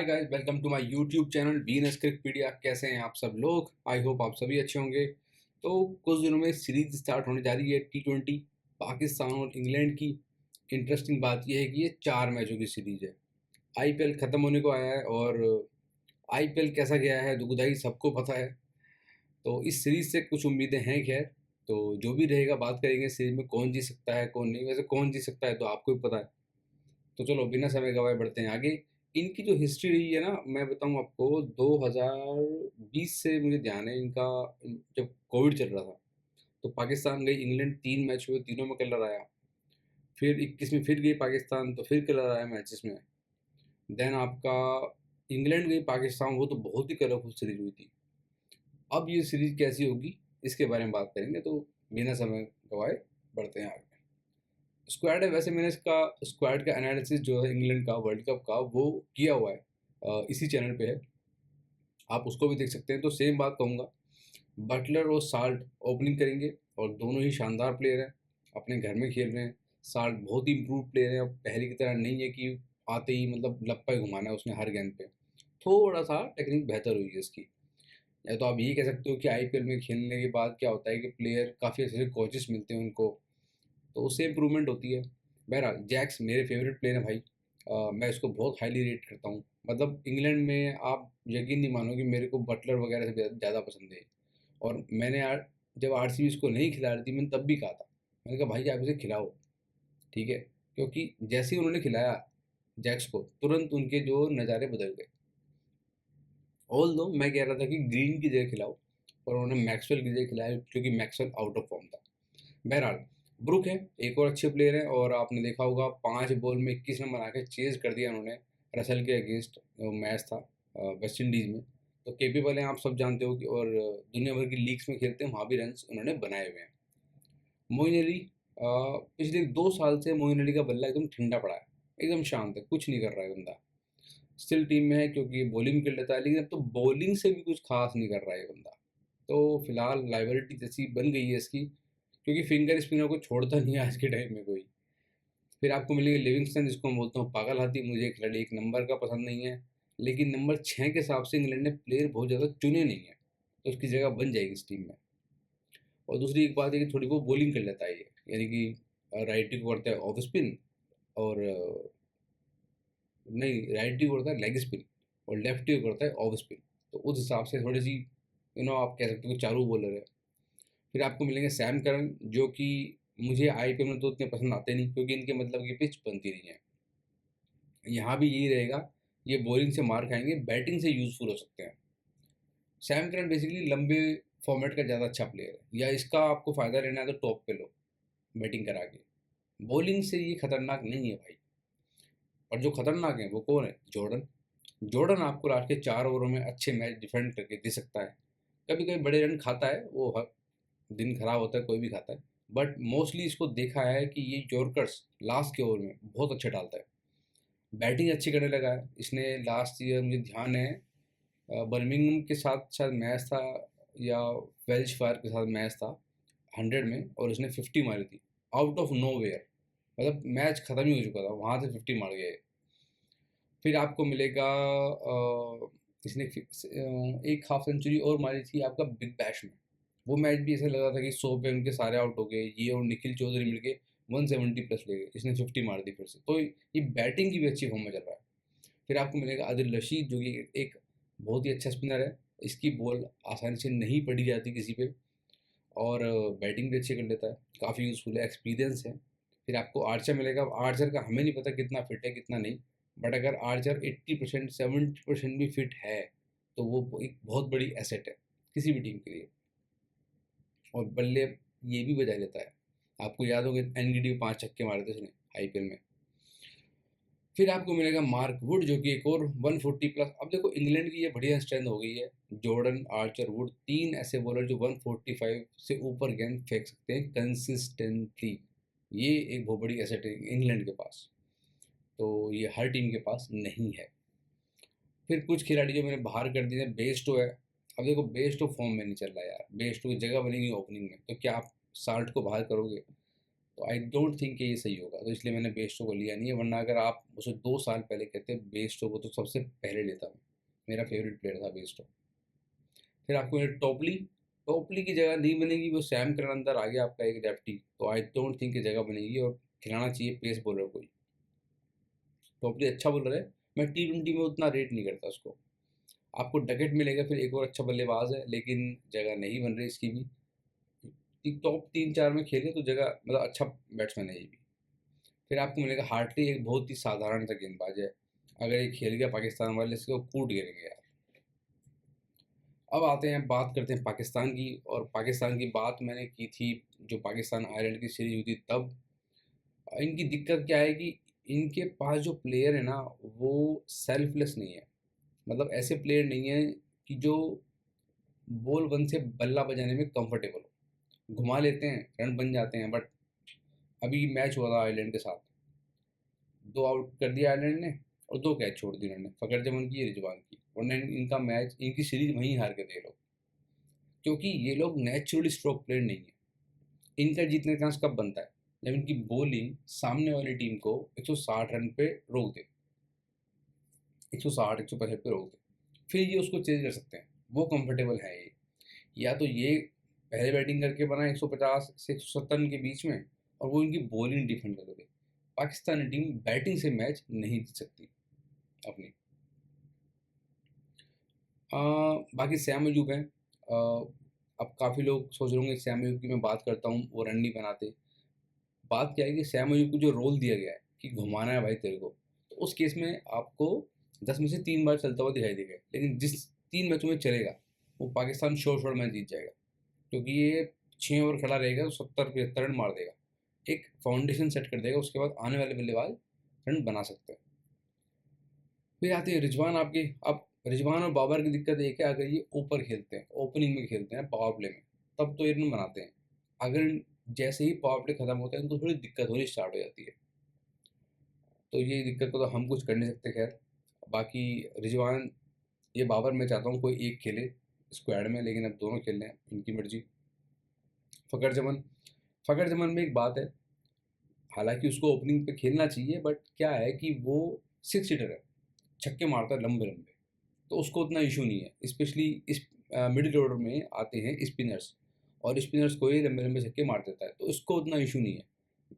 Hi guys, welcome to my YouTube channel Venus Cricpedia. कैसे हैं आप सब लोग? आई होप आप सभी अच्छे होंगे। तो कुछ दिनों में सीरीज स्टार्ट होने जा रही है T20 पाकिस्तान और इंग्लैंड की। इंटरेस्टिंग बात यह है कि ये 4 मैचों की सीरीज है। आईपीएल ख़त्म होने को आया है और आईपीएल कैसा गया है दुखदाई सबको पता है। तो इस सीरीज से कुछ उम्मीदें हैं खैर। तो जो भी रहेगा बात करेंगे सीरीज में कौन जीत सकता है कौन नहीं। वैसे कौन जीत सकता है तो आपको भी पता है। तो चलो बिना समय गवाए बढ़ते हैं आगे। इनकी जो हिस्ट्री रही है ना, मैं बताऊं आपको, 2020 से मुझे ध्यान है इनका। जब कोविड चल रहा था तो पाकिस्तान गई इंग्लैंड, 3 मैच हुए, तीनों में कलर आया। फिर 21 में फिर गई पाकिस्तान तो फिर कलर आया मैचेस में। देन आपका इंग्लैंड गई पाकिस्तान, वो तो बहुत ही कलरफुल सीरीज हुई थी। अब ये सीरीज कैसी होगी इसके बारे में बात करेंगे। तो बिना समय गवाए बढ़ते हैं आगे। स्क्वाड है, वैसे मैंने इसका स्क्वाड का एनालिसिस जो है इंग्लैंड का वर्ल्ड कप का वो किया हुआ है, इसी चैनल पे है, आप उसको भी देख सकते हैं। तो सेम बात कहूँगा, बटलर और साल्ट ओपनिंग करेंगे और दोनों ही शानदार प्लेयर हैं, अपने घर में खेल रहे हैं। साल्ट बहुत ही इम्प्रूव प्लेयर है, अब पहले की तरह नहीं है कि आते ही मतलब लप्पा ही घुमाना है उसने हर गेंद पे। थोड़ा सा टेक्निक बेहतर हुई है इसकी। या तो आप ये कह सकते हो कि आईपीएल में खेलने के बाद क्या होता है कि प्लेयर काफ़ी अच्छे से कोचेस मिलते हैं उनको, तो उससे इम्प्रूवमेंट होती है। बहरहाल जैक्स मेरे फेवरेट प्लेयर है भाई। मैं इसको बहुत हाईली रेट करता हूँ। मतलब इंग्लैंड में आप यकीन नहीं मानोगे, मेरे को बटलर वगैरह से ज़्यादा पसंद है। और मैंने जब आरसीबी इसको नहीं खिला रही थी मैंने तब भी कहा था, मैंने कहा भाई आप इसे खिलाओ, ठीक है। क्योंकि जैसे ही उन्होंने खिलाया जैक्स को, तुरंत उनके जो नज़ारे बदल गए। ऑल दो मैं कह रहा था कि ग्रीन की जगह खिलाओ, और उन्होंने मैक्सवेल की जगह खिलाया क्योंकि मैक्सवेल आउट ऑफ फॉर्म था। बहरहाल ब्रुक है, एक और अच्छे प्लेयर हैं, और आपने देखा होगा 5 बॉल में 21 रन बना के चेज कर दिया उन्होंने रसल के अगेंस्ट। मैच था वेस्ट इंडीज़ में। तो केपेबल हैं, आप सब जानते हो कि, और दुनिया भर की लीग्स में खेलते हैं, वहाँ भी रन उन्होंने बनाए हुए हैं। मोइन अली, पिछले 2 साल से मोइन अली का बल्ला एकदम ठंडा पड़ा है, एकदम शांत है, कुछ नहीं कर रहा है बंदा। स्टिल टीम में है क्योंकि बॉलिंग कर लेता है, लेकिन अब तो बॉलिंग से भी कुछ खास नहीं कर रहा है ये बंदा। तो फिलहाल लाइबिलिटी जैसी बन गई है इसकी, क्योंकि फिंगर स्पिनर को छोड़ता नहीं है आज के टाइम में कोई। फिर आपको मिलेंगे लिविंगस्टन, जिसको मैं बोलता हूँ पागल हाथी। मुझे खिलाड़ी 1 नंबर का पसंद नहीं है, लेकिन नंबर 6 के हिसाब से इंग्लैंड ने प्लेयर बहुत ज़्यादा चुने नहीं है, तो उसकी जगह बन जाएगी इस टीम में। और दूसरी एक बात है कि थोड़ी बहुत बॉलिंग कर लेता है ये, यानी कि राइटी को करता है ऑफ स्पिन, और नहीं, राइटी को करता है लेग स्पिन, और लेफ्टी को करता है ऑफ स्पिन। तो उस हिसाब से थोड़ी सी आप कह सकते हो कि चालू बॉलर है। फिर आपको मिलेंगे सैम करन, जो कि मुझे आईपीएल में तो उतने पसंद आते नहीं, क्योंकि इनके मतलब की पिच बनती नहीं है। यहाँ भी यही रहेगा, ये बॉलिंग से मार खाएंगे, बैटिंग से यूजफुल हो सकते हैं। सैम करन बेसिकली लंबे फॉर्मेट का ज़्यादा अच्छा प्लेयर है, या इसका आपको फ़ायदा लेना है तो टॉप पे लो बैटिंग करा के। बॉलिंग से ये खतरनाक नहीं है भाई। और जो खतरनाक है वो कौन है? जॉर्डन। जॉर्डन आपको लास्ट के 4 ओवरों में अच्छे मैच डिफेंड करके दे सकता है। कभी कभी बड़े रन खाता है वो, हर दिन खराब होता है, कोई भी खाता है। बट मोस्टली इसको देखा है कि ये यॉर्कर्स लास्ट के ओवर में बहुत अच्छे डालता है। बैटिंग अच्छी करने लगा है इसने। लास्ट ईयर मुझे ध्यान है बर्मिंघम के साथ शायद मैच था, या वेल्श फायर के साथ मैच था, 100 में, और उसने 50 मारी थी आउट ऑफ नो वेयर। मतलब मैच खत्म ही हो चुका था, वहाँ से 50 मार गए। फिर आपको मिलेगा इसने एक हाफ सेंचुरी और मारी थी आपका बिग बैश में। वो मैच भी ऐसा लगा था कि 100 पे उनके सारे आउट हो गए, ये और निखिल चौधरी मिलके 170 प्लस ले गए, इसने 50 मार दी फिर से। तो ये बैटिंग की भी अच्छी फॉर्म में चल रहा है। फिर आपको मिलेगा आदिल रशीद, जो कि एक बहुत ही अच्छा स्पिनर है। इसकी बॉल आसानी से नहीं पड़ी जाती किसी पे, और बैटिंग भी अच्छी कर लेता है, काफ़ी यूज़फुल है, एक्सपीरियंस है। फिर आपको आर्चर मिलेगा। अब आर्चर का हमें नहीं पता कितना फिट है कितना नहीं, बट अगर आर्चर 80% 70% भी फिट है तो वो एक बहुत बड़ी एसेट है किसी भी टीम के लिए। और बल्ले ये भी बजा लेता है, आपको याद होगा एनगीडी में 5 छक्के मारे थे उसने आईपीएल में। फिर आपको मिलेगा मार्क वुड, जो कि एक और 140 प्लस। अब देखो इंग्लैंड की ये बढ़िया स्ट्रेंथ हो गई है, जॉर्डन, आर्चर, वुड, 3 ऐसे बॉलर जो 145 से ऊपर गेंद फेंक सकते हैं कंसिस्टेंटली। ये एक बहुत बड़ी एसेट है इंग्लैंड के पास, तो ये हर टीम के पास नहीं है। फिर कुछ खिलाड़ी जो मैंने बाहर कर दिए हैं, बेस्टो है। अब देखो बेस्टो फॉर्म में नहीं चल रहा यार, बेस्टो की जगह बनेगी ओपनिंग में, तो क्या आप साल्ट को बाहर करोगे? तो आई डोंट थिंक कि ये सही होगा, तो इसलिए मैंने बेस्टो को लिया नहीं है। वरना अगर आप मुझे 2 साल पहले कहते बेस्टो को, तो सबसे पहले लेता हूँ। मेरा फेवरेट प्लेयर था बेस्टो। फिर आपको मिले टोपली। टोपली की जगह नहीं बनेगी, वो सैम करन अंदर आ गया आपका एक लेफ्टी, तो आई डोंट थिंक जगह बनेगी, और खिलाना चाहिए पेस बॉलर को ही। टोपली अच्छा बॉलर है, मैं T20 में उतना रेट नहीं करता उसको। आपको डकेट मिलेगा, फिर एक और अच्छा बल्लेबाज है, लेकिन जगह नहीं बन रही इसकी भी। टॉप 3-4 में खेले तो जगह, मतलब अच्छा बैट्समैन है ये भी। फिर आपको मिलेगा हार्टली, एक बहुत ही साधारण सा गेंदबाज है। अगर ये खेल गया पाकिस्तान वाले, इसको कूट गिरेंगे यार। अब आते हैं, बात करते हैं पाकिस्तान की। और पाकिस्तान की बात मैंने की थी जो पाकिस्तान आयरलैंड की सीरीज हुई थी तब। इनकी दिक्कत क्या है कि इनके पास जो प्लेयर है ना, वो सेल्फलेस नहीं है। मतलब ऐसे प्लेयर नहीं है कि जो बॉल वन से बल्ला बजाने में कंफर्टेबल हो। घुमा लेते हैं, रन बन जाते हैं, बट अभी मैच हुआ था आयरलैंड के साथ, 2 आउट कर दिया आयरलैंड ने और 2 कैच छोड़ दी उन्होंने, फ़खर जमान की, रिजवान की। वरना इनका मैच, इनकी सीरीज वहीं हार के थे ये लोग, क्योंकि ये लोग नेचुरली स्ट्रोक प्लेयर नहीं है। इनका जीतने का चांस कब बनता है? जब इनकी बॉलिंग सामने वाली टीम को 160 रन पे रोक दे, 160 165 पे रोक दे, फिर ये उसको चेज कर सकते हैं। वो कंफर्टेबल है ये। या तो ये पहले बैटिंग करके बनाए 150 से 170 रन के बीच में, और वो इनकी बॉलिंग डिफेंड कर दे। पाकिस्तानी टीम बैटिंग से मैच नहीं जीत सकती अपनी। बाकी सैम अयूब हैं। अब काफ़ी लोग सोच रहे होंगे सैम अयूब की मैं बात करता हूँ वो रन नहीं बनाते। बात क्या है कि सैम अयूब को जो रोल दिया गया है कि घुमाना है भाई तेरे को, तो उस केस में आपको 10 में से 3 बार चलता हुआ दिखाई देगा। लेकिन जिस 3 मैचों में चलेगा, वो पाकिस्तान शोर मैच जीत जाएगा, क्योंकि ये 6 ओवर खड़ा रहेगा तो 70-75 रन मार देगा, एक फाउंडेशन सेट कर देगा। उसके बाद आने वाले बल्लेबाज रन बना सकते हैं। फिर आते हैं रिजवान आपके। अब रिजवान और बाबर की दिक्कत एक है, अगर ये ऊपर खेलते हैं, ओपनिंग में खेलते हैं, पावर प्ले में, तब तो ये रन बनाते हैं। अगर जैसे ही पावर प्ले खत्म होता है, इनको थोड़ी दिक्कत होनी स्टार्ट हो जाती है। तो ये दिक्कत को तो हम कुछ कर नहीं सकते। खैर, बाकी रिजवान, ये बाबर, मैं चाहता हूँ कोई एक खेले स्क्वाड में, लेकिन अब दोनों खेल रहे हैं, इनकी मर्जी। फ़खर जमान, फ़खर जमान में एक बात है, हालांकि उसको ओपनिंग पे खेलना चाहिए, बट क्या है कि वो 6 सीटर है, छक्के मारता है लंबे लंबे, तो उसको उतना इशू नहीं है। स्पेशली इस मिडिल ऑर्डर में आते हैं स्पिनर्स, और स्पिनर्स को ही लंबे लंबे छक्के मार देता है, तो इसको उतना इशू नहीं है।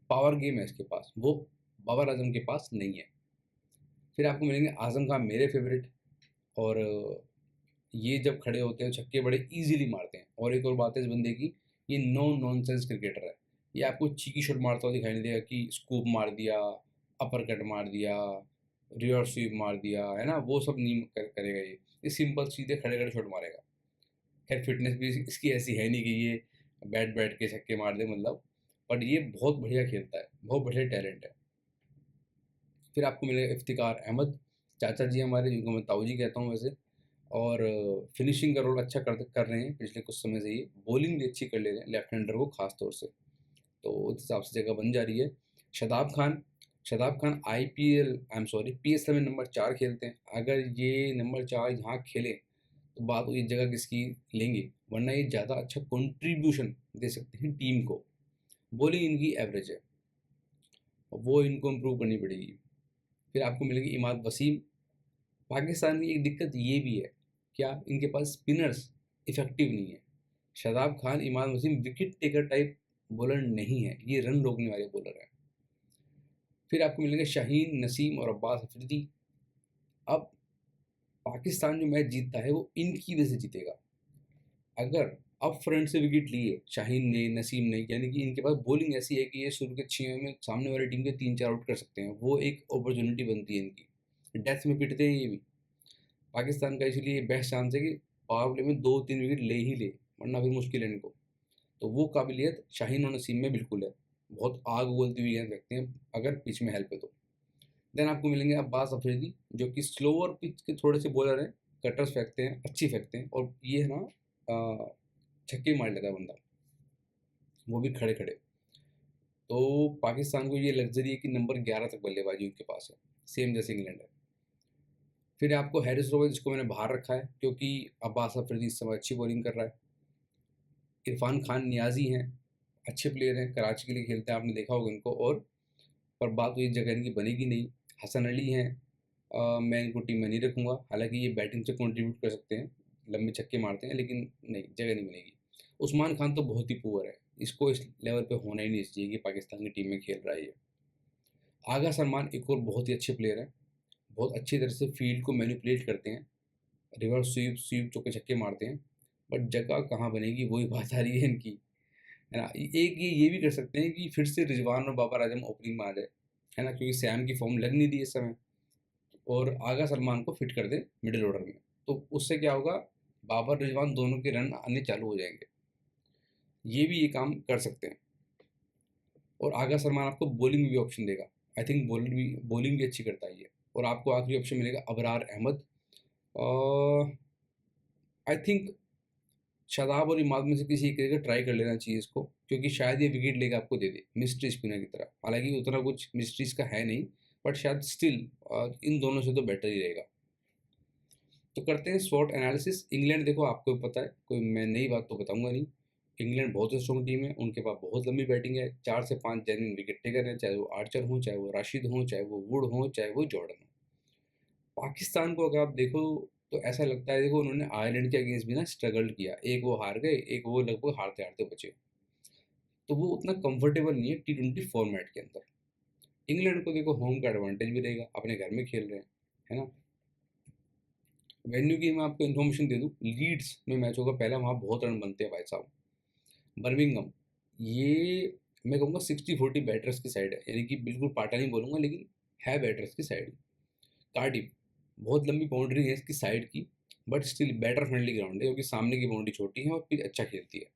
पावर गेम है इसके पास, वो बाबर आजम के पास नहीं है। फिर आपको मिलेंगे आजम खान, मेरे फेवरेट। और ये जब खड़े होते हैं छक्के बड़े इजीली मारते हैं। और एक और बात है इस बंदे की, ये नो नॉनसेंस क्रिकेटर है। ये आपको चीकी शॉट मारता हुआ दिखाई नहीं देगा कि स्कूप मार दिया, अपर कट मार दिया, रिवर्स स्वीप मार दिया, है ना, वो सब नहीं करेगा ये सिंपल सीधे खड़े खड़े शॉट मारेगा। खैर फिटनेस भी इसकी ऐसी है नहीं कि ये बैट बैठ के छक्के मार दे, मतलब, बट ये बहुत बढ़िया खेलता है, बहुत बढ़िया टैलेंट है। फिर आपको मिलेगा इफ्तिकार अहमद, चाचा जी हमारे, जिनको मैं ताऊ जी कहता हूँ वैसे। और फिनिशिंग का रोल अच्छा कर रहे हैं पिछले कुछ समय से। ये बॉलिंग भी अच्छी कर ले रहे हैं, लेफ्ट हैंडर को खास तौर से, तो उस हिसाब से जगह बन जा रही है। शदाब खान, शदाब खान PSL में नंबर 4 खेलते हैं। अगर ये नंबर 4 यहाँ खेले, तो बात हुई जगह किसकी लेंगे, वरना ये ज़्यादा अच्छा कंट्रीब्यूशन दे सकते हैं टीम को। बॉलिंग इनकी एवरेज है, और वो इनको इम्प्रूव करनी पड़ेगी। फिर आपको मिलेगी इमाद वसीम। पाकिस्तान की एक दिक्कत ये भी है, क्या इनके पास स्पिनर्स इफेक्टिव नहीं है। Shadab Khan, Imad Wasim wicket taker type bowler नहीं है, ये रन रोकने वाले बॉलर हैं। फिर आपको मिलेंगे शाहीन, नसीम और अब्बास अफरीदी। अब पाकिस्तान जो मैच जीतता है वो इनकी वजह से जीतेगा। अगर अब फ्रंट से विकेट लिए शाहीन ने, नसीम ने, यानी कि इनके पास बॉलिंग ऐसी है कि ये शुरू के 6 में सामने वाली टीम के 3-4 आउट कर सकते हैं, वो एक अपॉर्चुनिटी बनती है इनकी। डेथ में पिटते हैं ये भी। पाकिस्तान का इसलिए बेस्ट चांस है कि पावर प्ले में 2-3 विकेट ले ही ले, वरना फिर मुश्किल है इनको। तो वो काबिलियत शाहीन और नसीम में बिल्कुल है। बहुत आग उगलती हुई गेंद रखते हैं अगर पिच में हेल्प है तो। देन आपको मिलेंगे अब्बास अफरीदी, जो कि स्लोअर पिच के थोड़े से बॉलर हैं, कटर्स फेंकते हैं, अच्छी फेंकते हैं, और ये है ना, छक्के मार लेता है बंदा, वो भी खड़े खड़े। तो पाकिस्तान को ये लग्जरी है कि नंबर 11 तक बल्लेबाजी उनके पास है, सेम जैसे इंग्लैंड है। फिर आपको हैरिस रोवर, जिसको मैंने बाहर रखा है क्योंकि अब्बास अफरीदी इस समय अच्छी बॉलिंग कर रहा है। इरफान खान नियाजी हैं, अच्छे प्लेयर हैं, कराची के लिए खेलते हैं, आपने देखा होगा इनको। और पर बात तो इस जगह इनकी बनेगी नहीं। हसन अली हैं, मैं इनको टीम में नहीं रखूँगा, हालांकि ये बैटिंग से कंट्रीब्यूट कर सकते हैं, लंबे छक्के मारते हैं, लेकिन नहीं, जगह नहीं बनेगी। उस्मान खान तो बहुत ही पुअर है, इसको इस लेवल पे होना ही नहीं चाहिए कि पाकिस्तान की टीम में खेल रहा है ये। आगा सलमान एक और बहुत ही अच्छे प्लेयर हैं, बहुत अच्छी तरह से फील्ड को मैनिपुलेट करते हैं, रिवर्स स्वीप स्वीप चौके छक्के मारते हैं, बट जगह कहाँ बनेगी वही बात आ रही है इनकी, है ना। एक ये भी कर सकते हैं कि फिर से रिजवान और बाबर आजम ओपनिंग में आ जाए, है ना, क्योंकि सैम की फॉर्म लग नहीं रही इस समय, और आगा सलमान को फिट कर दे मिडिल ऑर्डर में, तो उससे क्या होगा, बाबर रिजवान दोनों के रन आने चालू हो जाएंगे। ये भी ये काम कर सकते हैं। और आगा सलमान आपको बॉलिंग में भी ऑप्शन देगा, आई थिंक बॉलिंग भी अच्छी करता है ये। और आपको आखिरी ऑप्शन मिलेगा अबरार अहमद। आई थिंक शादाब और इमाद में से किसी एक का ट्राई कर लेना चाहिए इसको, क्योंकि शायद ये विकेट लेकर आपको दे दे मिस्ट्री स्पिनर की तरह, हालांकि उतना कुछ मिस्ट्रीज का है नहीं, बट शायद स्टिल इन दोनों से तो बेटर ही रहेगा। तो करते हैं शॉर्ट एनालिसिस। इंग्लैंड देखो, आपको भी पता है, कोई मैं नई बात तो बताऊंगा नहीं, इंग्लैंड बहुत ही स्ट्रॉन्ग टीम है, उनके पास बहुत लंबी बैटिंग है, 4 से 5 जेन्युइन विकेट टेकर हैं, चाहे वो आर्चर हों, चाहे वो राशिद हों, चाहे वो वुड हों, चाहे वो जॉर्डन हो। पाकिस्तान को अगर आप देखो तो ऐसा लगता है, देखो उन्होंने आयरलैंड के अगेंस्ट भी ना स्ट्रगल किया, एक वो हार गए, एक वो लगभग हारते हारते बचे, तो वो उतना कंफर्टेबल नहीं है T20 फॉर्मेट के अंदर। इंग्लैंड को देखो होम का एडवांटेज भी रहेगा, अपने घर में खेल रहे हैं, है ना। वेन्यू की मैं आपको इन्फॉर्मेशन दे दूँ, लीड्स में मैच होगा पहला, वहाँ बहुत रन बनते हैं भाई साहब। बर्मिंघम, ये मैं कहूँगा 60-40 बैटर्स की साइड है, यानी कि बिल्कुल पाटा नहीं बोलूँगा, लेकिन है बैटर्स की साइड। कार्डिफ, बहुत लंबी बाउंड्री है इसकी साइड की, but still batter friendly ground है, क्योंकि सामने की बाउंड्री छोटी है और पिच अच्छा खेलती है।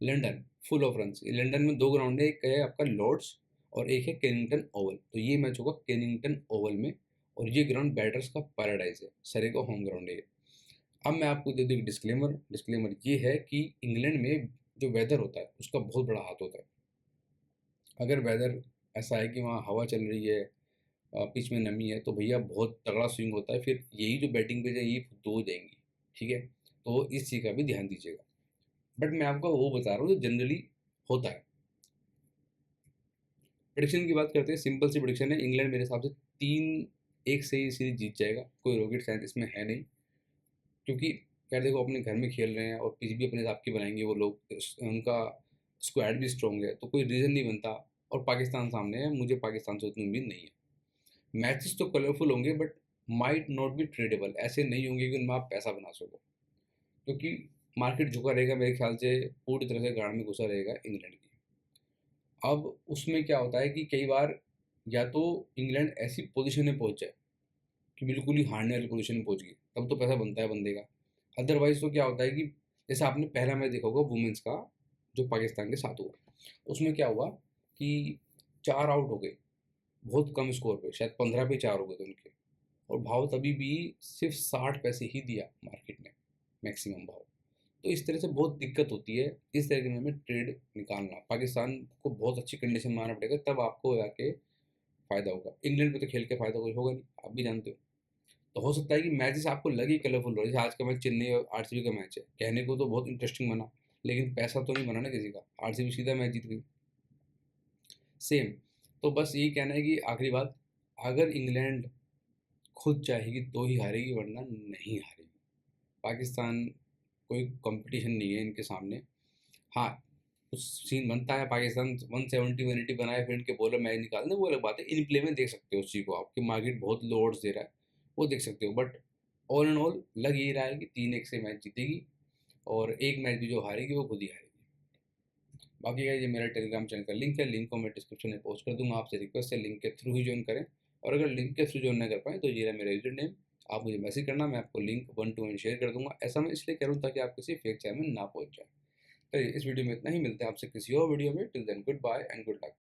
London, full of run, London में 2 ग्राउंड है, एक है आपका लॉर्ड्स और एक है केनिंगटन ओवल, तो ये मैच होगा केनिंगटन ओवल में, और ये ग्राउंड बैटर्स का पैराडाइज है, सरे का होम ग्राउंड है ये। अब मैं आपको दे दूँ एक डिस्क्लेमर, डिस्क्लेमर ये है कि इंग्लैंड में जो वेदर होता है उसका बहुत बड़ा हाथ होता है। अगर वेदर ऐसा है कि वहाँ हवा चल रही है, पिच में नमी है, तो भैया बहुत तगड़ा स्विंग होता है, फिर यही जो बैटिंग पे ये दो हो जाएंगी, ठीक है, तो इस चीज़ का भी ध्यान दीजिएगा। बट मैं आपको वो बता रहा हूँ जो जनरली होता है। प्रेडिक्शन की बात करते हैं, सिंपल सी प्रेडिक्शन है, इंग्लैंड मेरे हिसाब से 3-1 से ही सीरीज जीत जाएगा, कोई रॉकेट साइंस इसमें है नहीं, क्योंकि यार देखो अपने घर में खेल रहे हैं और पिच भी अपने हिसाब की बनाएंगे वो लोग, उनका स्क्वाड भी स्ट्रॉन्ग है, तो कोई रीज़न नहीं बनता। और पाकिस्तान सामने है, मुझे पाकिस्तान से उतनी उम्मीद नहीं है। मैचेस तो कलरफुल होंगे, but might not be tradable, ऐसे नहीं होंगे कि उनमें आप पैसा बना सको, क्योंकि मार्केट झुका रहेगा मेरे ख्याल से, पूरी तरह से गाड़ में घुसा रहेगा इंग्लैंड की। अब उसमें क्या होता है कि कई बार या तो इंग्लैंड ऐसी पोजीशन में पहुंच जाए कि बिल्कुल ही हारने वाली पोजीशन में पहुंच गई, तब तो पैसा बनता है बंदे का। अदरवाइज तो क्या होता है कि जैसे आपने पहला मैच देखा होगा वुमेंस का, जो पाकिस्तान के साथ हुआ, उसमें क्या हुआ कि 4 आउट हो गए, बहुत कम स्कोर पे, शायद 15 पे 4 हो गए थे उनके, और भाव तभी भी सिर्फ 60 पैसे ही दिया मार्केट ने, मैक्सिमम भाव। तो इस तरह से बहुत दिक्कत होती है, इस तरह के में ट्रेड निकालना, पाकिस्तान को बहुत अच्छी कंडीशन में आना पड़ेगा, तब आपको जाके फ़ायदा होगा। इंग्लैंड पे तो खेल के फ़ायदा कोई होगा नहीं, आप भी जानते हो। तो हो सकता है कि मैचेस आपको लगे कलरफुल हो, जैसे आज का मैच चेन्नई और आरसीबी का मैच है, कहने को तो बहुत इंटरेस्टिंग बना, लेकिन पैसा तो नहीं बना ना किसी का, आरसीबी सीधा मैच जीत गई। सेम, तो बस यही कहना है कि आखिरी बात, अगर इंग्लैंड खुद चाहेगी तो ही हारेगी, वरना नहीं हारेगी। पाकिस्तान कोई कंपटीशन नहीं है इनके सामने। हाँ, कुछ सीन बनता है, पाकिस्तान 170-180 बनाए, फिर इनके बॉलर मैच निकालने, वो अलग बात है, इन प्ले में देख सकते हो उस चीज़ को, आपकी मार्केट बहुत लो odds दे रहा है, वो देख सकते हो। बट ऑल एंड ऑल लग यही रहा है कि 3-1 से मैच जीतेगी, और एक मैच भी जो हारेगी वो खुद ही हारेगी। बाकी का ये मेरा टेलीग्राम चैनल का लिंक है, लिंक को मैं डिस्क्रिप्शन में पोस्ट कर दूंगा, आपसे रिक्वेस्ट है लिंक के थ्रू ही ज्वाइन करें, और अगर लिंक के थ्रू ज्वाइन ना कर पाए तो ये रहा मेरा यूजर नेम, आप मुझे मैसेज करना, मैं आपको लिंक 1-2 शेयर कर दूंगा। ऐसा मैं इसलिए करूँ ताकि आप किसी फेक चैनल में ना पहुंच जाए। तो इस वीडियो में इतना ही, मिलते हैं आपसे किसी और वीडियो में, till then goodbye and good luck.